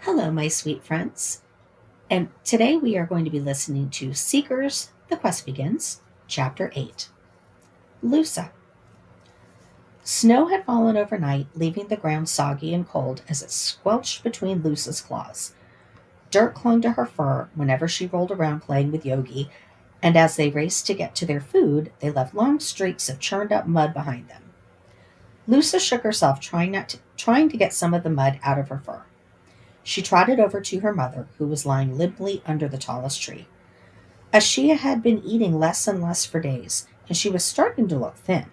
Hello, my sweet friends. And today we are going to be listening to Seekers, The Quest Begins, Chapter 8. Lusa. Snow had fallen overnight, leaving the ground soggy and cold as it squelched between Lusa's claws. Dirt clung to her fur whenever she rolled around playing with Yogi, and as they raced to get to their food, they left long streaks of churned up mud behind them. Lusa shook herself, trying to get some of the mud out of her fur. She trotted over to her mother, who was lying limply under the tallest tree. Ashia had been eating less and less for days, and she was starting to look thin.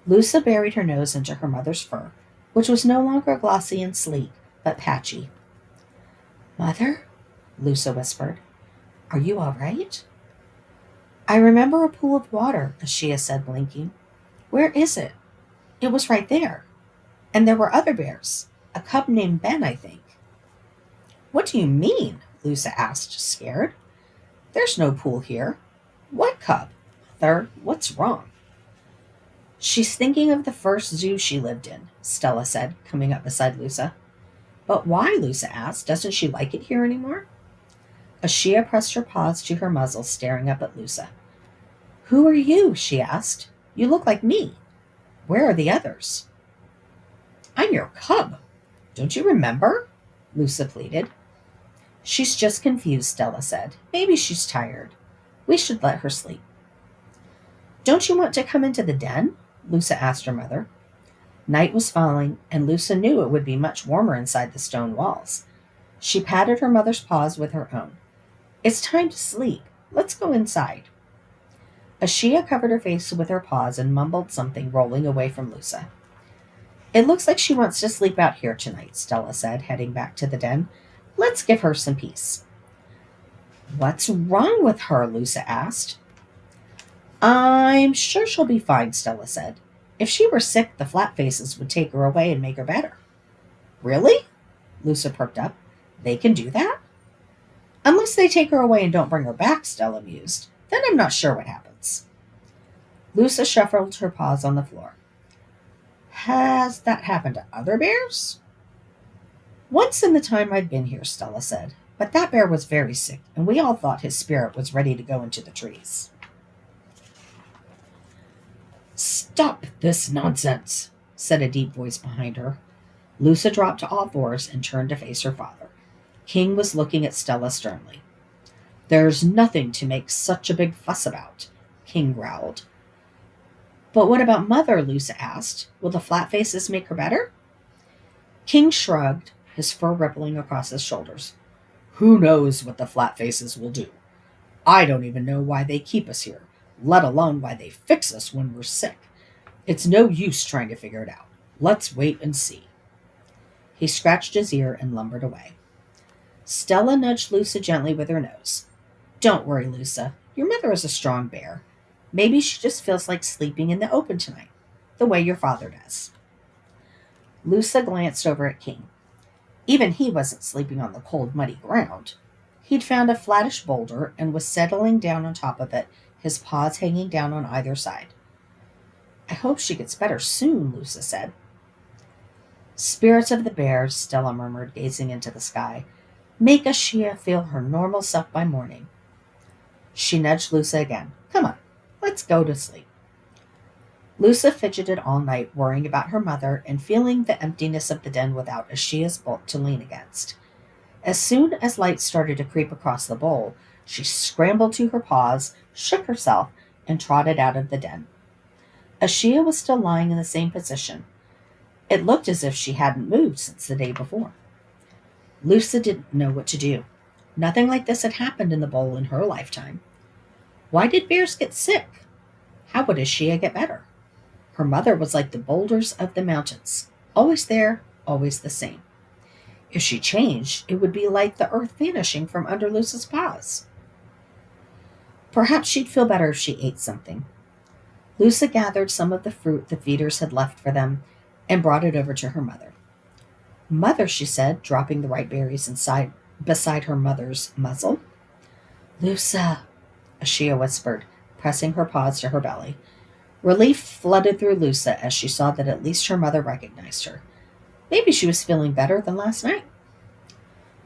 Lusa buried her nose into her mother's fur, which was no longer glossy and sleek, but patchy. "Mother," Lusa whispered, "are you all right?" "I remember a pool of water," Ashia said, blinking. "Where is it?" "It was right there. And there were other bears. A cub named Ben, I think." "What do you mean?" Lusa asked, scared. "There's no pool here. What cub? Mother, what's wrong?" "She's thinking of the first zoo she lived in," Stella said, coming up beside Lusa. "But why?" Lusa asked. "Doesn't she like it here anymore?" Ashia pressed her paws to her muzzle, staring up at Lusa. "Who are you?" she asked. "You look like me. Where are the others?" "I'm your cub. Don't you remember?" Lusa pleaded. "She's just confused," Stella said. "Maybe she's tired. We should let her sleep." "Don't you want to come into the den?" Lusa asked her mother. Night was falling, and Lusa knew it would be much warmer inside the stone walls. She patted her mother's paws with her own. "It's time to sleep. Let's go inside." Ashia covered her face with her paws and mumbled something, rolling away from Lusa. "It looks like she wants to sleep out here tonight," Stella said, heading back to the den. "Let's give her some peace." "What's wrong with her?" Lusa asked. "I'm sure she'll be fine," Stella said. "If she were sick, the flat faces would take her away and make her better." "Really?" Lusa perked up. "They can do that?" "Unless they take her away and don't bring her back," Stella mused. "Then I'm not sure what happens." Lusa shuffled her paws on the floor. "Has that happened to other bears?" "Once in the time I've been here," Stella said. "But that bear was very sick, and we all thought his spirit was ready to go into the trees." "Stop this nonsense," said a deep voice behind her. Lusa dropped to all fours and turned to face her father. King was looking at Stella sternly. "There's nothing to make such a big fuss about," King growled. "But what about Mother?" Lusa asked. "Will the flat faces make her better?" King shrugged, his fur rippling across his shoulders. "Who knows what the flat faces will do? I don't even know why they keep us here, let alone why they fix us when we're sick. It's no use trying to figure it out. Let's wait and see." He scratched his ear and lumbered away. Stella nudged Lusa gently with her nose. "Don't worry, Lusa. Your mother is a strong bear. Maybe she just feels like sleeping in the open tonight, the way your father does." Lusa glanced over at King. Even he wasn't sleeping on the cold, muddy ground. He'd found a flattish boulder and was settling down on top of it, his paws hanging down on either side. "I hope she gets better soon," Lusa said. "Spirits of the bears," Stella murmured, gazing into the sky. "Make Ashia feel her normal self by morning." She nudged Lusa again. "Come on, let's go to sleep." Lusa fidgeted all night, worrying about her mother and feeling the emptiness of the den without Ashia's bulk to lean against. As soon as light started to creep across the bowl, she scrambled to her paws, shook herself, and trotted out of the den. Ashia was still lying in the same position. It looked as if she hadn't moved since the day before. Lusa didn't know what to do. Nothing like this had happened in the bowl in her lifetime. Why did bears get sick? How would Ashia get better? Her mother was like the boulders of the mountains, always there, always the same. If she changed, it would be like the earth vanishing from under Lusa's paws. Perhaps she'd feel better if she ate something. Lusa gathered some of the fruit the feeders had left for them and brought it over to her mother. "Mother," she said, dropping the ripe berries beside her mother's muzzle. "Lusa," Ashia whispered, pressing her paws to her belly. Relief flooded through Lusa as she saw that at least her mother recognized her. Maybe she was feeling better than last night.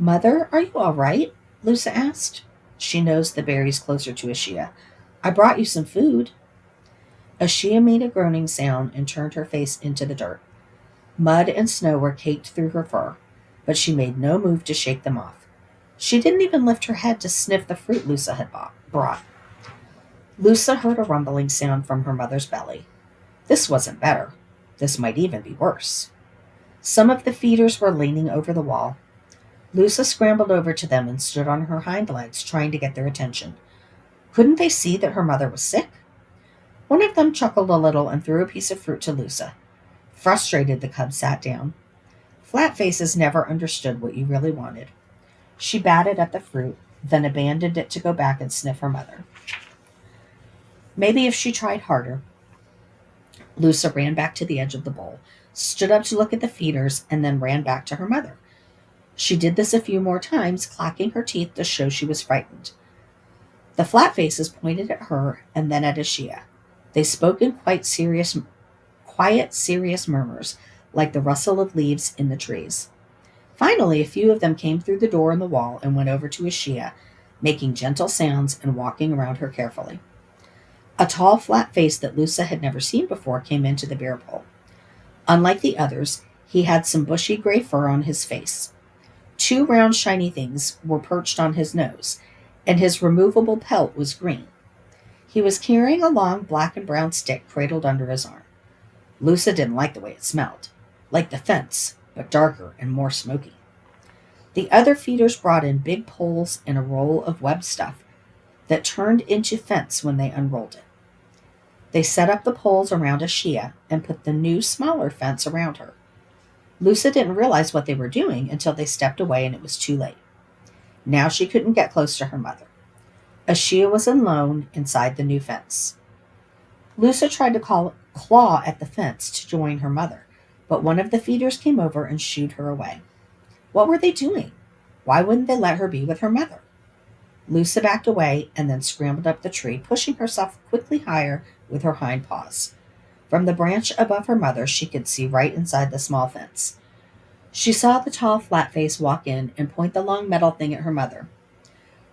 Mother, are you all right? Lusa asked. She nosed the berries closer to Ashia. I brought you some food. Ashia made a groaning sound and turned her face into the dirt. Mud and snow were caked through her fur, but she made no move to shake them off. She didn't even lift her head to sniff the fruit Lusa had brought. Lusa heard a rumbling sound from her mother's belly. This wasn't better. This might even be worse. Some of the feeders were leaning over the wall. Lusa scrambled over to them and stood on her hind legs, trying to get their attention. Couldn't they see that her mother was sick? One of them chuckled a little and threw a piece of fruit to Lusa. Frustrated, the cub sat down. Flat Faces never understood what you really wanted. She batted at the fruit, then abandoned it to go back and sniff her mother. Maybe if she tried harder. Lusa ran back to the edge of the bowl, stood up to look at the feeders, and then ran back to her mother. She did this a few more times, clacking her teeth to show she was frightened. The Flat Faces pointed at her and then at Ashia. They spoke in quiet, serious murmurs, like the rustle of leaves in the trees. Finally, a few of them came through the door in the wall and went over to Ashia, making gentle sounds and walking around her carefully. A tall, flat face that Lusa had never seen before came into the bear bowl. Unlike the others, he had some bushy gray fur on his face. 2 round, shiny things were perched on his nose, and his removable pelt was green. He was carrying a long black and brown stick cradled under his arm. Lusa didn't like the way it smelled, like the fence, but darker and more smoky. The other feeders brought in big poles and a roll of web stuff that turned into fence when they unrolled it. They set up the poles around Ashia and put the new, smaller fence around her. Lusa didn't realize what they were doing until they stepped away and it was too late. Now she couldn't get close to her mother. Ashia was alone inside the new fence. Lusa tried to claw at the fence to join her mother, but one of the feeders came over and shooed her away. What were they doing? Why wouldn't they let her be with her mother? Lusa backed away and then scrambled up the tree, pushing herself quickly higher with her hind paws. From the branch above her mother, she could see right inside the small fence. She saw the tall, flat face walk in and point the long metal thing at her mother.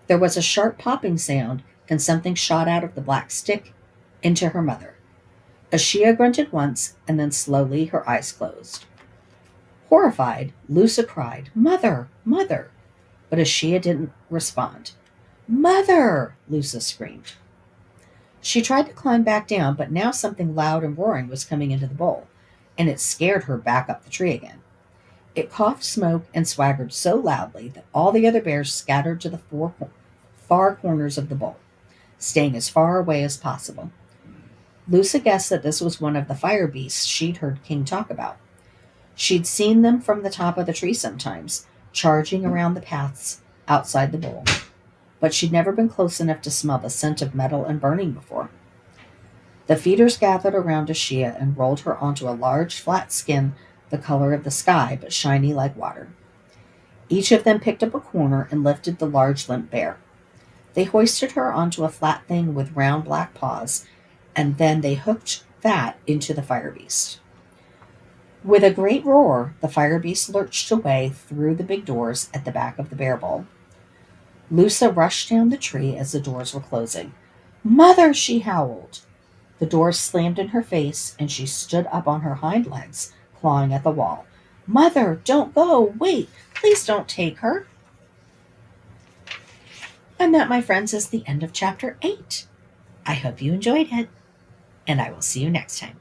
There was a sharp popping sound, and something shot out of the black stick into her mother. Ashia grunted once, and then slowly her eyes closed. Horrified, Lusa cried, "Mother! Mother!" But Ashia didn't respond. "Mother!" Lusa screamed. She tried to climb back down, but now something loud and roaring was coming into the bowl, and it scared her back up the tree again. It coughed smoke and swaggered so loudly that all the other bears scattered to the far corners of the bowl, staying as far away as possible. Lusa guessed that this was one of the fire beasts she'd heard King talk about. She'd seen them from the top of the tree sometimes, charging around the paths outside the bowl, but she'd never been close enough to smell the scent of metal and burning before. The feeders gathered around Ashia and rolled her onto a large, flat skin the color of the sky, but shiny like water. Each of them picked up a corner and lifted the large, limp bear. They hoisted her onto a flat thing with round black paws, and then they hooked that into the fire beast. With a great roar, the fire beast lurched away through the big doors at the back of the bear bowl. Lusa rushed down the tree as the doors were closing. "Mother!" she howled. The doors slammed in her face, and she stood up on her hind legs, clawing at the wall. "Mother, don't go! Wait! Please don't take her!" And that, my friends, is the end of Chapter 8. I hope you enjoyed it, and I will see you next time.